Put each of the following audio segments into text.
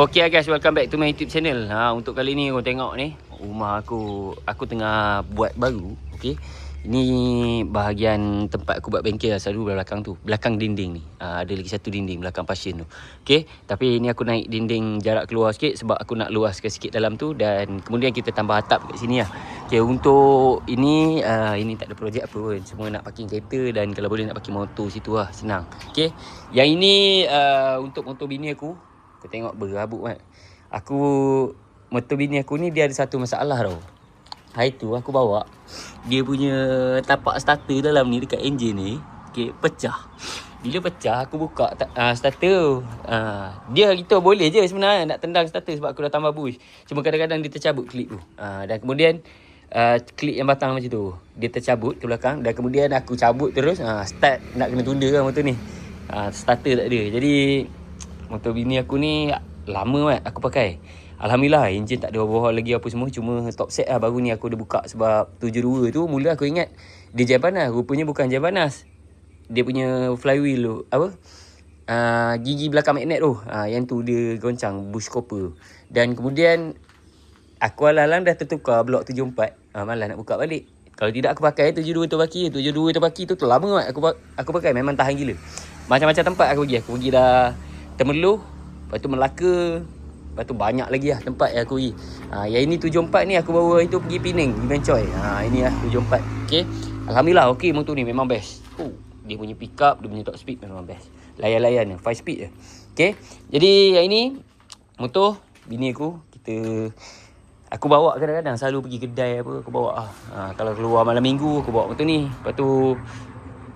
Okay guys, welcome back to my YouTube channel. Untuk kali ni korang tengok ni, rumah aku tengah buat baru. Okay, ini bahagian tempat aku buat bengkel selalu belakang tu, belakang dinding ni. Ada lagi satu dinding belakang pasien tu. Okay, tapi ni aku naik dinding jarak keluar sikit sebab aku nak luaskan sikit dalam tu, dan kemudian kita tambah atap kat sini lah. Okay, untuk ini tak ada projek apa pun, semua nak parking kereta dan kalau boleh nak parking motor situ lah, senang. Okay, yang ini untuk motor bini aku. Kau tengok berabuk kan. Motor bini aku ni dia ada satu masalah tau. Hari tu aku bawa dia punya tapak starter dalam ni dekat enjin ni, okay, pecah. Bila pecah aku buka starter. Dia gitu boleh je sebenarnya nak tendang starter sebab aku dah tambah bush. Cuma kadang-kadang dia tercabut klip tu. Dan kemudian klip yang batang macam tu dia tercabut ke belakang, dan kemudian aku cabut terus. Start nak kena tunda kan motor ni. Starter tak ada. Jadi motor bini aku ni lama kan aku pakai. Alhamdulillah enjin tak ada overhaul lagi apa semua. Cuma top set lah baru ni aku dah buka. Sebab 72 tu mula aku ingat dia jam panas. Rupanya bukan jam panas. Dia punya flywheel tu gigi belakang magnet tu, yang tu dia goncang bush copper. Dan kemudian aku alang-alang dah tertukar blok 74. Malah nak buka balik. Kalau tidak aku pakai 72 terbaki tu lama kan aku pakai, memang tahan gila. Macam-macam tempat aku pergi. Aku pergi dah Temerloh, lepas tu Melaka, lepas tu banyak lagi lah tempat yang aku pergi. Yang ini 74 ni aku bawa itu pergi Penang, pergi Bencoy. Ini lah 74. Okay, alhamdulillah okay motor ni memang best. Dia punya pick up, dia punya top speed memang best. Layan-layan je, 5 speed je. Okay, jadi yang ini motor bini aku. Aku bawa kadang-kadang selalu pergi kedai apa, aku bawa kalau keluar malam minggu aku bawa motor ni. Lepas tu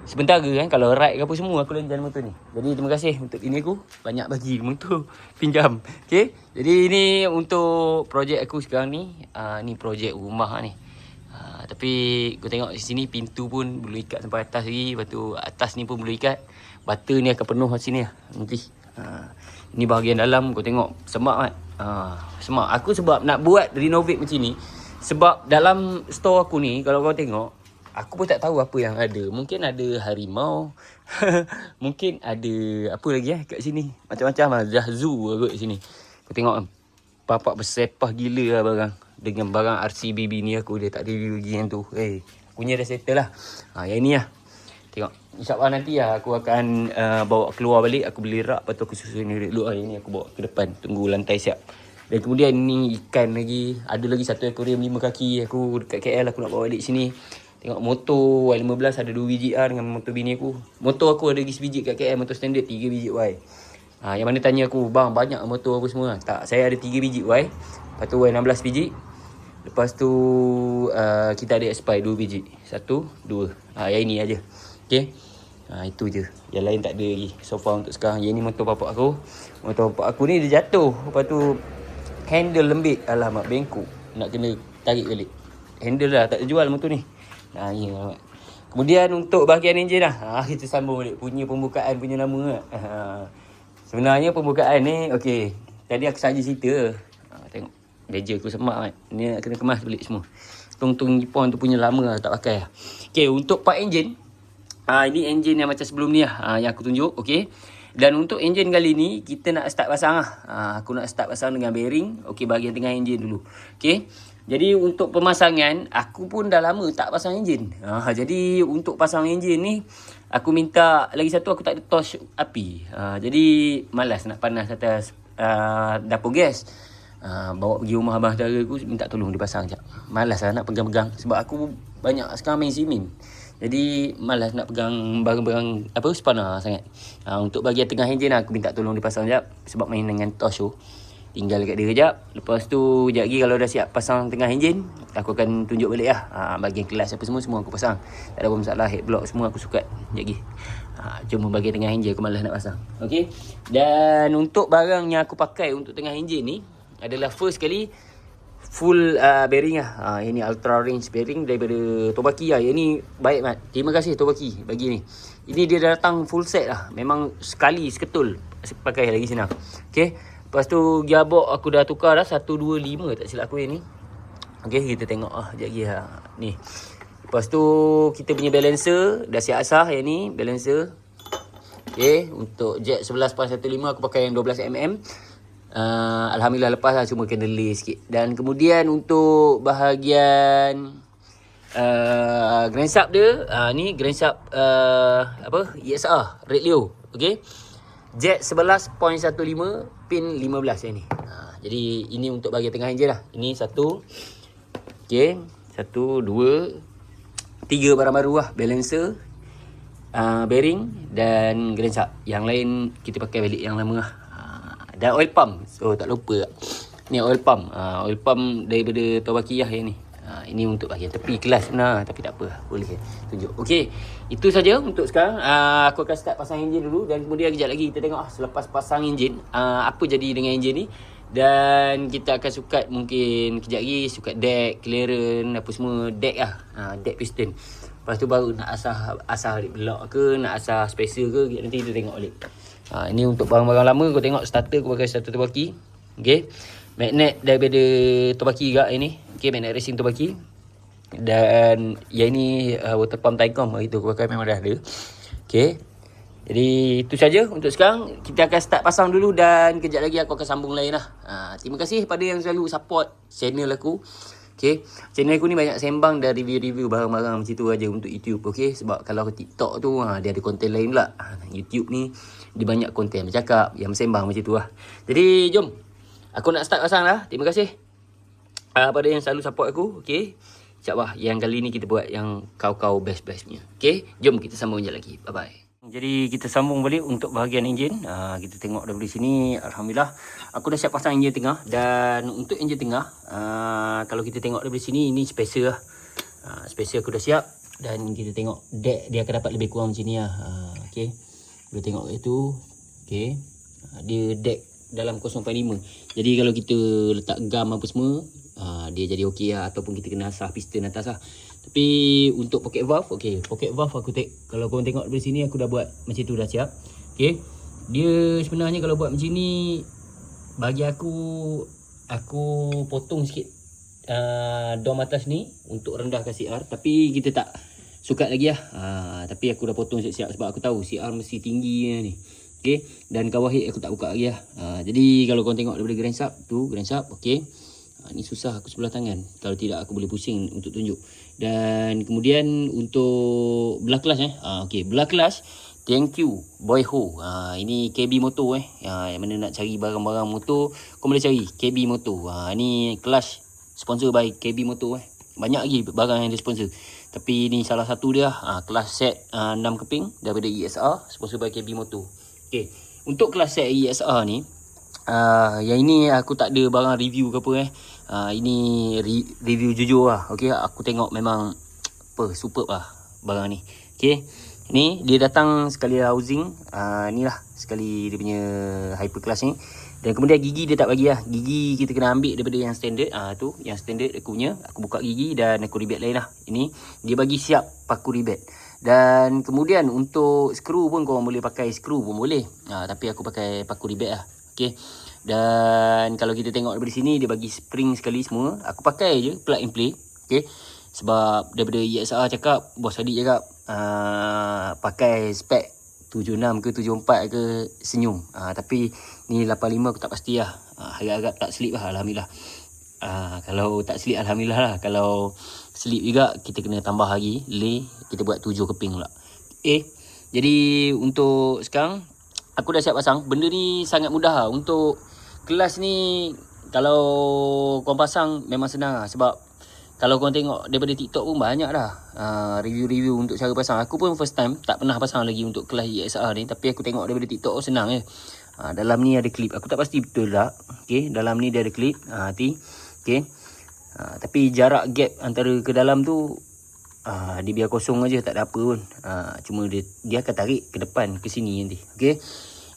sebentar kan kalau ride ke apa semua aku lenjan motor ni. Jadi terima kasih untuk bini aku banyak bagi motor pinjam. Okay, jadi ini untuk projek aku sekarang ni. Ni projek rumah ni. Tapi kau tengok di sini pintu pun boleh ikat sampai atas lagi. Lepas tu atas ni pun boleh ikat. Bata ni akan penuh kat sini lah nanti. Ni bahagian dalam kau tengok semak kan. Semak. Aku sebab nak buat renovate macam ni sebab dalam store aku ni kalau kau tengok, aku pun tak tahu apa yang ada. Mungkin ada harimau. Mungkin ada apa lagi kat sini. Macam-macam lah. Dah zoo kot kat sini. Kau tengok bapak bersepah gila lah barang. Dengan barang RCBB ni aku. Dia tak review lagi yang tu. Punya dah settle lah. Yang ni lah. Tengok. InsyaAllah nanti lah aku akan bawa keluar balik. Aku beli rak. Lepas tu aku susun ni dulu. Yang ni aku bawa ke depan. Tunggu lantai siap. Dan kemudian ni ikan lagi. Ada lagi satu aquarium 5 kaki. Aku dekat KL aku nak bawa balik sini. Tengok motor Y15 ada 2 biji R dengan motor bini aku. Motor aku ada lagi sebiji kat KL. Motor standard 3 biji Y. Yang mana tanya aku, bang banyak motor apa semua. Tak, saya ada 3 biji Y. Lepas tu Y16 biji. Lepas tu kita ada Aspire 2 biji. 1, 2. Yang ini aja. Okay. Itu je. Yang lain tak ada lagi so far untuk sekarang. Yang ni motor bapak aku. Motor bapak aku ni dia jatuh. Lepas tu handle lembik. Alamak, bengkok. Nak kena tarik balik. Handle dah tak jual motor ni. Ya. Kemudian untuk bahagian enjin lah. Kita sambung balik punya pembukaan punya nama. Sebenarnya pembukaan ni okey. Tadi aku saja cerita. Tengok meja aku semak kan. Ni nak kena kemas balik semua. Tung-tung Nippon tu punya lama lah, tak pakai lah. Okey, untuk part enjin. Ini enjin yang macam sebelum ni lah. Yang aku tunjuk. Okey. Dan untuk enjin kali ni kita nak start pasang lah. Aku nak start pasang dengan bearing. Okey, bahagian tengah enjin dulu. Okey. Jadi untuk pemasangan, aku pun dah lama tak pasang enjin. Jadi untuk pasang enjin ni, aku minta lagi satu, aku tak ada torch api. Jadi malas nak panas atas dapur gas. Bawa pergi rumah abang saudara aku, minta tolong dia pasang sekejap. Malas lah nak pegang-pegang. Sebab aku banyak sekarang main simin. Jadi malas nak pegang barang-barang spana sangat. Untuk bahagian tengah enjin aku minta tolong dia pasang sekejap. Sebab main dengan torch tu. Tinggal dekat dia kejap. Lepas tu sekejap lagi kalau dah siap pasang tengah enjin, aku akan tunjuk balik lah. Bahagian kelas apa semua aku pasang. Tak ada apa masalah. Head block semua aku sukat. Sekejap lagi. Cuma bahagian tengah enjin aku malas nak pasang. Okay. Dan untuk barang yang aku pakai untuk tengah enjin ni adalah first kali full bearing lah. Ini ultra range bearing daripada Tobaki lah. Yang ni baik mat. Terima kasih Tobaki bagi ni. Ini dia datang full set lah. Memang sekali seketul pakai lagi senang. Okay. Lepas tu gearbox aku dah tukar dah 125 tak silap aku yang ni. Okey, kita tengok sekejap lagi ni. Lepas tu kita punya balancer dah siap asah yang ni, balancer. Okey, untuk jet 11.15 aku pakai yang 12mm. Alhamdulillah lepas lah, cuma kena delay sikit. Dan kemudian untuk bahagian Grand Sub dia, ni Grand Sub ESR Red Leo. Okay, jet 11.15 pin 15 ni. Jadi ini untuk bahagian tengah enjin lah. Ini satu, okay, 1, 2, 3 barang baru lah. Balancer, bearing dan Grand Sub. Yang lain kita pakai balik yang lama lah. Dan oil pump. So tak lupa, ni oil pump. Oil pump daripada Tobaki lah yang ni. Ini untuk bahagian tepi kelas sebenar, tapi tak apa, boleh tunjuk. Okey, itu saja untuk sekarang. Aku akan start pasang enjin dulu, dan kemudian kejap lagi kita tengok selepas pasang enjin apa jadi dengan enjin ni. Dan kita akan sukat mungkin kejap lagi sukat deck, clearance apa semua, deck lah, deck piston. Lepas tu baru nak asah block ke, nak asah spacer ke, nanti kita tengok balik. Ini untuk barang-barang lama. Kau tengok starter, aku pakai starter Tobaki. Okay, magnet daripada Tobaki juga ini. Okay, magnet racing Tobaki. Dan yang ini water pump Taicom. Itu aku pakai memang dah ada. Okay, jadi itu saja untuk sekarang. Kita akan start pasang dulu, dan kejap lagi aku akan sambung lain lah. Terima kasih pada yang selalu support channel aku. Okay, channel aku ni banyak sembang dan review-review barang-barang macam tu aja untuk YouTube. Okay, sebab kalau ke TikTok tu dia ada konten lain pula. YouTube ni dia banyak konten bercakap, yang sembang macam tu lah. Jadi jom, aku nak start pasang lah. Terima kasih pada yang selalu support aku. Okay, InsyaAllah yang kali ni kita buat yang kau-kau best-best punya. Okay, jom kita sambung je lagi. Bye-bye. Jadi kita sambung balik untuk bahagian enjin. Kita tengok daripada sini, Alhamdulillah aku dah siap pasang enjin tengah. Dan untuk enjin tengah, kalau kita tengok daripada sini, ini spacer lah. Spacer aku dah siap. Dan kita tengok deck dia akan dapat lebih kurang macam ni lah. Okay, boleh tengok itu. Okay, dia deck dalam 0.5. Jadi kalau kita letak gam apa semua, dia jadi okey lah. Ataupun kita kena asah piston atas lah. Tapi untuk pocket valve, okey, pocket valve aku kalau korang tengok dari sini, aku dah buat macam tu, dah siap. Okey, dia sebenarnya kalau buat macam ni, bagi aku potong sikit dom atas ni untuk rendahkan CR. Tapi kita tak sukat lagi lah. Tapi aku dah potong siap-siap sebab aku tahu CR mesti tinggi ni. Okey, dan kawah head aku tak buka lagi lah. Jadi kalau korang tengok daripada Grand Sub tu, Grand Sub, okey. Ni susah aku sebelah tangan. Kalau tidak aku boleh pusing untuk tunjuk. Dan kemudian untuk belah kelas okey, belah kelas, thank you Boy Ho. Ini KB Moto yang mana nak cari barang-barang motor, kau boleh cari KB Moto. Ni kelas sponsor by KB Moto Banyak lagi barang yang dia sponsor. Tapi ni salah satu dia. Kelas set 6 keping daripada ESR, sponsor by KB Moto. Okey, untuk kelas set ESR ni, yang ini aku tak ada barang review ke apa ini review jujur lah. Okey, aku tengok memang superb lah barang ni. Okey, ni dia datang sekali housing, ni lah sekali dia punya hyper class ni. Dan kemudian gigi dia tak bagi lah. Gigi kita kena ambil daripada yang standard. Tu yang standard aku punya. Aku buka gigi dan aku ribet lain lah. Ini dia bagi siap paku ribet. Dan kemudian untuk skru pun korang boleh pakai skru pun boleh. Tapi aku pakai paku ribet lah. Okey. Dan kalau kita tengok daripada sini, dia bagi spring sekali semua. Aku pakai je plug and play. Okey. Sebab daripada ESR cakap, bos adik cakap pakai spek 76 ke 74 ke senyum. Tapi ni 85 aku tak pasti lah. Harap-harap tak slip lah, Alhamdulillah. Kalau tak slip, Alhamdulillah lah. Kalau slip juga, kita kena tambah lagi lay. Kita buat 7 keping pula. Jadi untuk sekarang aku dah siap pasang. Benda ni sangat mudah lah. Untuk kelas ni, kalau korang pasang memang senang lah. Sebab kalau korang tengok daripada TikTok pun banyak dah review-review untuk cara pasang. Aku pun first time, tak pernah pasang lagi untuk kelas ESR ni. Tapi aku tengok daripada TikTok senang je. Dalam ni ada klip. Aku tak pasti betul tak. Okay, dalam ni dia ada klip. Okay. Tapi jarak gap antara ke dalam tu, dia biar kosong aja, tak ada apa pun. Cuma dia akan tarik ke depan, ke sini nanti. Okay.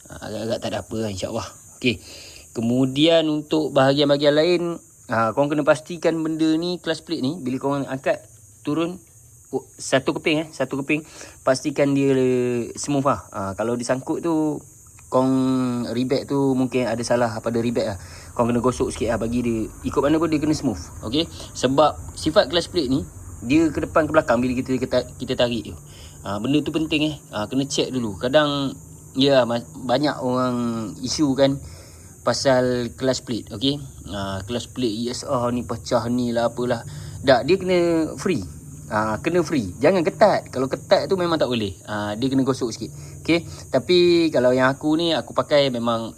Agak-agak tak ada apa lah, insyaAllah. Okay. Kemudian untuk bahagian-bahagian lain, korang kena pastikan benda ni, clutch plate ni, bila korang angkat turun satu keping pastikan dia smooth lah. Kalau disangkut tu, korang ribet tu mungkin ada salah pada ribet lah. Korang kena gosok sikit lah, bagi dia ikut mana pun dia kena smooth. Okay. Sebab sifat clutch plate ni, dia ke depan ke belakang bila kita tarik tu. Benda tu penting kena check dulu. Kadang banyak orang isu kan, pasal clutch plate. Okey, clutch plate ESR ni pecah ni lah apalah. Tak, dia kena free. Kena free, jangan ketat. Kalau ketat tu memang tak boleh. Dia kena gosok sikit. Okey, tapi kalau yang aku ni aku pakai memang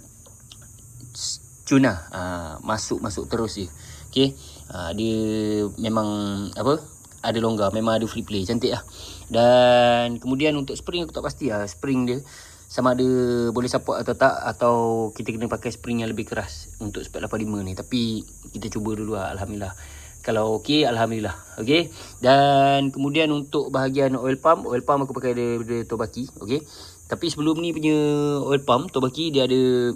cun lah. Masuk terus je. Okey, dia memang apa, ada longgar, memang ada free play, cantik lah. Dan kemudian untuk spring aku tak pasti lah spring dia sama ada boleh support atau tak, atau kita kena pakai spring yang lebih keras untuk Spec 85 ni. Tapi kita cuba dulu lah, alhamdulillah. Kalau okey, alhamdulillah. Okey. Dan kemudian untuk bahagian oil pump aku pakai daripada Tobaki. Okey. Tapi sebelum ni punya oil pump Tobaki dia ada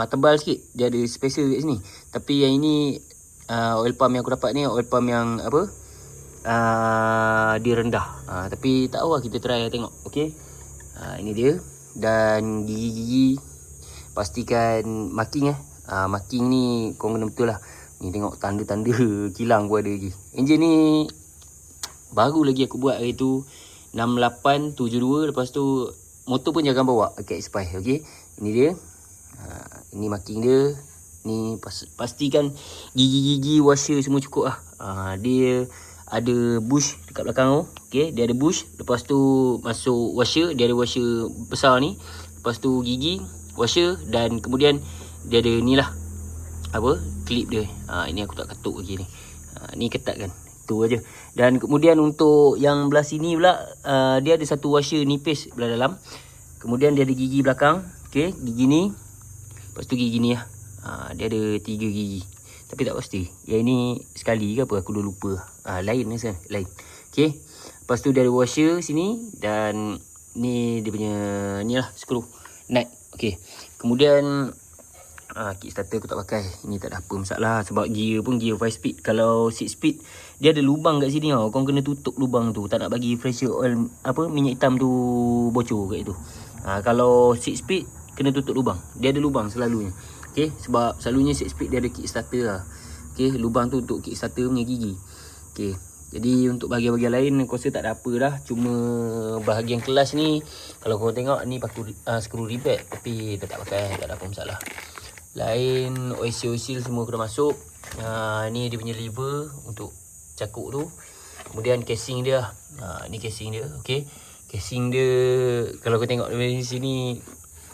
tebal sikit, dia ada spacer kat sini. Tapi yang ini oil pump yang aku dapat ni oil pump yang apa, dia rendah. Tapi tak tahu lah, kita try tengok. Okey. Ini dia. Dan gigi-gigi pastikan marking marking ni korang kena betul lah. Ni tengok tanda-tanda kilang pun ada lagi. Enjin ni baru lagi aku buat hari tu 6872. Lepas tu motor pun jangan bawa dekat expire. Okey, ini dia. Ini marking dia. Ni pastikan gigi-gigi washer semua cukup lah. Dia ada bush dekat belakang tu. Okey, dia ada bush. Lepas tu masuk washer, dia ada washer besar ni. Lepas tu gigi washer, dan kemudian dia ada ni lah, apa, clip dia. Ini aku tak katuk lagi ni. Ni ketat kan, tu aja. Dan kemudian untuk yang belah sini pula, dia ada satu washer nipis belah dalam. Kemudian dia ada gigi belakang. Okey, gigi ni. Lepas tu gigi ni lah. Dia ada 3 gigi. Tapi tak pasti. Yang ini sekali ke apa, aku dah lupa. Lain rasa, lain. Okey. Lepas tu dia ada washer sini. Dan ni dia punya ni lah, skru nut. Okey. Kemudian kickstarter aku tak pakai. Ini tak ada apa masalah. Sebab gear pun gear 5 speed. Kalau 6 speed, dia ada lubang kat sini tau. Korang kena tutup lubang tu. Tak nak bagi fresher oil, apa, minyak hitam tu bocor kat itu. Kalau 6 speed, kena tutup lubang. Dia ada lubang selalunya. Okey, sebab selalunya 6 speed dia ada kickstarter lah. Okey, lubang tu untuk kickstarter punya gigi. Okey, jadi untuk bahagian-bahagian lain aku rasa tak ada apa dah. Cuma bahagian kelas ni, kalau korang tengok ni pakai skru rebag. Tapi tak pakai, tak ada apa masalah. Lain oil seal semua kena masuk. Ni dia punya lever untuk cakuk tu. Kemudian casing dia. Ni casing dia. Okey, casing dia kalau kau tengok dari sini,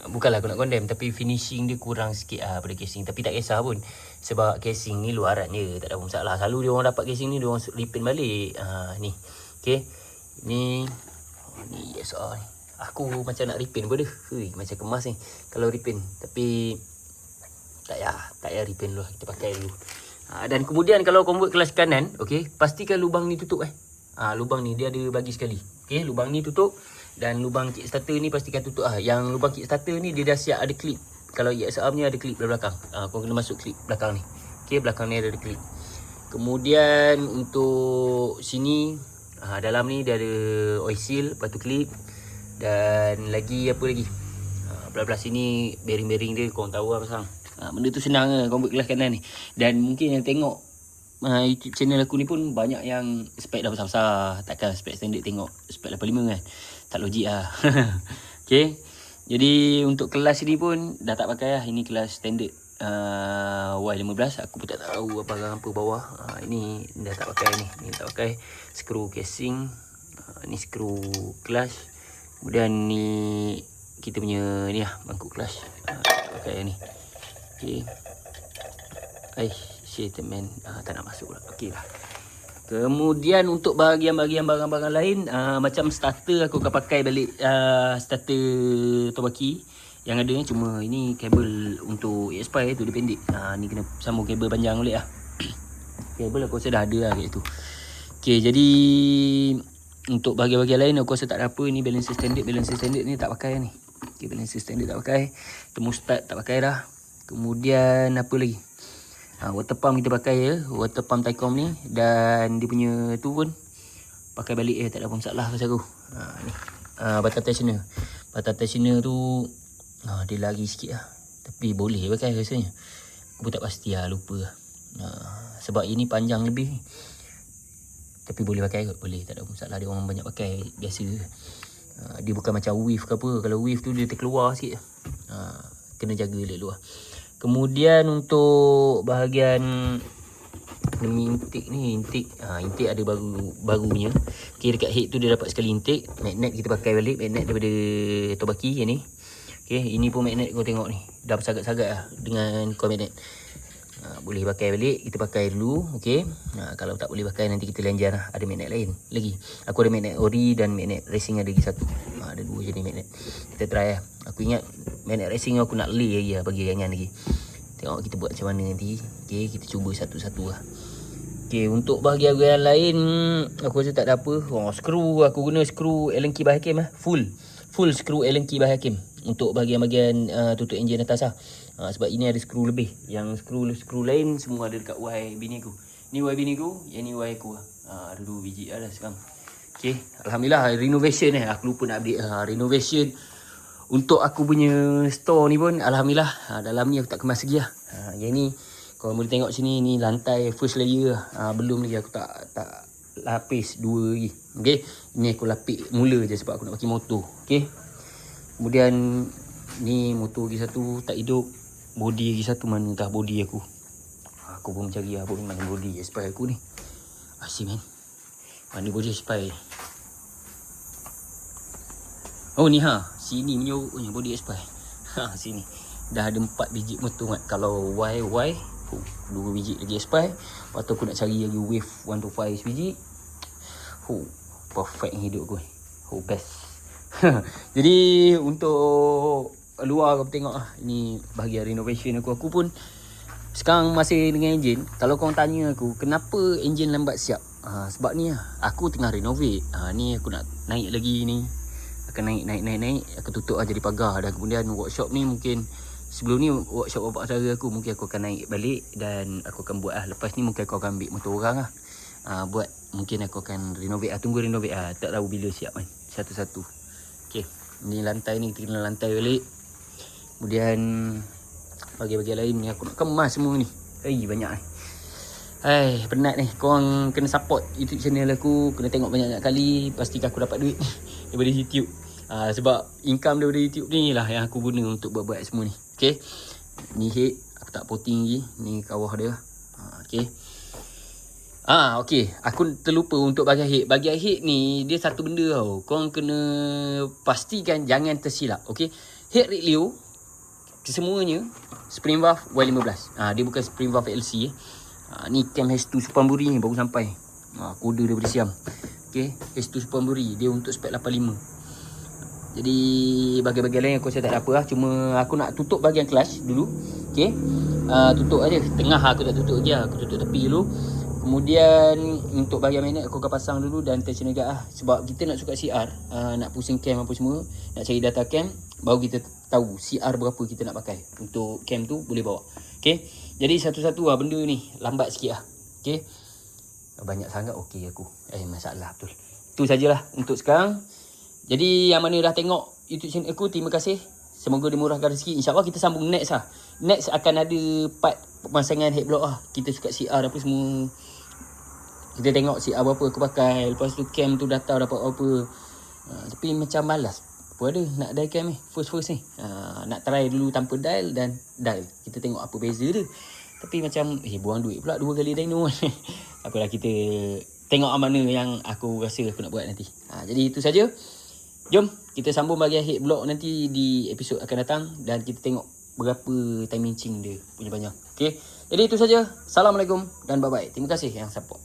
bukanlah aku nak condemn, tapi finishing dia kurang sikit pada casing. Tapi tak kisah pun, sebab casing ni luaran je, tak ada apa masalah. Selalu dia orang dapat casing ni, dia orang repaint balik. Ni. Okey. Ni ESR ni. Aku macam nak repaint pun dah. Macam kemas ni kalau repaint. Tapi tak payah repaint dulu. Kita pakai dulu. Dan kemudian kalau kau buat kelas kanan, okey, pastikan lubang ni tutup lubang ni dia ada bagi sekali. Okey, lubang ni tutup. Dan lubang kickstarter ni pastikan tutup Yang lubang kickstarter ni dia dah siap ada klip. Kalau ESR punya ada klip belakang. Kau kena masuk klip belakang ni. Okey, belakang ni ada klip. Kemudian untuk sini, dalam ni dia ada oil seal, lepas tu klip. Dan lagi apa lagi? Belah-belah sini bearing-bearing dia korang tahu lah pasang. Benda tu senang kau buat kelas kanan ni. Dan mungkin yang tengok YouTube channel aku ni pun banyak yang spek dah besar-besar. Takkan spek standard tengok spek 85 kan. Tak logik lah. Okay. Jadi untuk kelas ni pun dah tak pakai lah. Ini kelas standard Y15. Aku pun tak tahu apa bawah. Ini dah tak pakai ni. Ni tak pakai. Skru casing. Ni skru clutch. Kemudian ni kita punya ni lah, bangku clutch. Tak pakai ni. Okay. Shit man. Tak nak masuk lah. Okay lah. Kemudian untuk bahagian-bahagian barang-barang lain, macam starter aku akan pakai balik starter Tobaki yang ada ni. Cuma ini kabel untuk expire tu dia pendek. Ni kena sambung kabel panjang balik lah. Kabel aku rasa dah ada lah kat tu. Okay, jadi untuk bahagian-bahagian lain aku rasa tak ada apa. Ni balancer standard. Balancer standard ni tak pakai lah ni. Okay, balancer standard tak pakai. Thermostat tak pakai dah. Kemudian apa lagi? Water pump kita pakai ya. Water pump Taicom ni. Dan dia punya tu pun pakai balik tak ada apa masalah pasal aku. Ni batar tensioner. Batar tensioner tu dia lari sikit lah. Tapi boleh pakai rasanya. Aku pun tak pasti lah, lupa lah. Sebab ini panjang lebih. Tapi boleh pakai kot. Boleh, tak ada masalah. Dia orang banyak pakai biasa. Dia bukan macam wave ke apa. Kalau wave tu dia terkeluar sikit. Kena jaga dia luar. Kemudian untuk bahagian intake ni, intake ada barunya. Okey, dekat head tu dia dapat sekali intake. Magnet kita pakai balik, magnet daripada Tobaki yang ni. Okey, ini pun magnet kau tengok ni. Dah bersagat-sagat lah dengan coil magnet. Boleh pakai balik, kita pakai dulu. Okey. Kalau tak boleh pakai nanti kita lanjar lah. Ada magnet lain lagi. Aku ada magnet ori dan magnet racing ada lagi satu. Ada dua jenis magnet. Kita try lah. Aku ingat magnet racing aku nak lay lagi lah, bagi ringan lagi. Tengok kita buat macam mana nanti. Okey, kita cuba satu-satu lah. Okey, untuk bahagian lain aku rasa tak ada apa. Skru aku guna skru Allen key by Hakim lah. Full skru Allen key by Hakim untuk bahagian-bahagian tutup enjin atas lah. Sebab ini ada skru lebih. Yang skru lain semua ada dekat Y bini aku. Ni Y bini aku, yang ni Y aku lah. Ada 2 biji lah sekarang. Okey, alhamdulillah renovation aku lupa nak update renovation untuk aku punya store ni pun alhamdulillah. Dalam ni aku tak kemas lagi lah. Yang ni kalau boleh tengok sini, ni lantai first layer lah. Belum lagi aku tak lapis 2 lagi. Okey, ni aku lapis mula je sebab aku nak pakai motor. Okey. Kemudian ni motor lagi satu tak hidup. Body lagi satu, manakah body aku? Aku pun mencari apa mana body spy aku ni. Asyik man. Mana body spy? Oh ni sini punya body spy. Sini. Dah ada 4 biji motor mat. Kalau Y 2 biji lagi spy. Lepas tu aku nak cari lagi wave 125 sebiji. Perfect hidup aku. Best. Jadi untuk luar kau tengok ini bahagian renovation aku. Aku pun sekarang masih dengan enjin. Kalau kau tanya aku kenapa enjin lambat siap, sebab ni aku tengah renovate. Ni aku nak naik lagi ni. Akan naik. Aku tutup jadi pagar. Dan kemudian workshop ni mungkin sebelum ni workshop bapak saudara aku, mungkin aku akan naik balik dan aku akan buat lepas ni mungkin aku akan ambil motor orang buat, mungkin aku akan renovate tunggu renovate tak tahu bila siap kan, satu-satu. Okey, ni lantai ni kita kena lantai balik. Kemudian bahagian-bahagian lain ni aku nak kemas semua ni. Banyak ni. Penat ni. Korang kena support YouTube channel aku, kena tengok banyak-banyak kali, pastikan aku dapat duit daripada YouTube. Sebab income daripada YouTube ni lah yang aku guna untuk buat-buat semua ni. Okey. Ni head aku tak potting lagi. Ni kawah dia. Okey. Okey, aku terlupa untuk bahagian head. Bahagian head ni dia satu benda tau. Korang kena pastikan jangan tersilap. Okey. Head rig Leo kesemuanya spring valve Y15. Dia bukan spring valve LC. Ni cam H2 Supamburi ni baru sampai. Kode daripada Siam. Okey, H2 Supamburi dia untuk spek 85. Jadi bahagian-bahagian lain aku rasa tak ada apa lah. Cuma aku nak tutup bahagian clutch dulu. Okey. Tutup aja. Tengah aku tak tutup lagi lah. Aku tutup tepi dulu. Kemudian untuk bahagian magnet aku akan pasang dulu dan tensioner guard lah. Sebab kita nak sukat CR, nak pusing cam apa semua, nak cari data cam, baru kita tahu CR berapa kita nak pakai. Untuk cam tu boleh bawa. Okay. Jadi satu-satu lah benda ni. Lambat sikit lah. Okay. Banyak sangat okey aku. Masalah betul. Itu sajalah untuk sekarang. Jadi yang mana dah tengok YouTube channel aku, terima kasih. Semoga dimurahkan rezeki. InsyaAllah kita sambung next lah. Next akan ada part pemasangan head block lah. Kita suka CR apa semua. Kita tengok CR berapa aku pakai. Lepas tu cam tu data dapat apa. Tapi macam malas. Apa ada nak dial cam ni. First ni. Nak try dulu tanpa dial dan dial. Kita tengok apa beza dia. Tapi macam buang duit pula 2 kali dyno. Apalah, kita tengok mana yang aku rasa aku nak buat nanti. Jadi itu saja. Jom kita sambung bahagian head block nanti di episod akan datang. Dan kita tengok berapa time inching dia punya banyak. Okay. Jadi itu saja. Assalamualaikum dan bye-bye. Terima kasih yang support.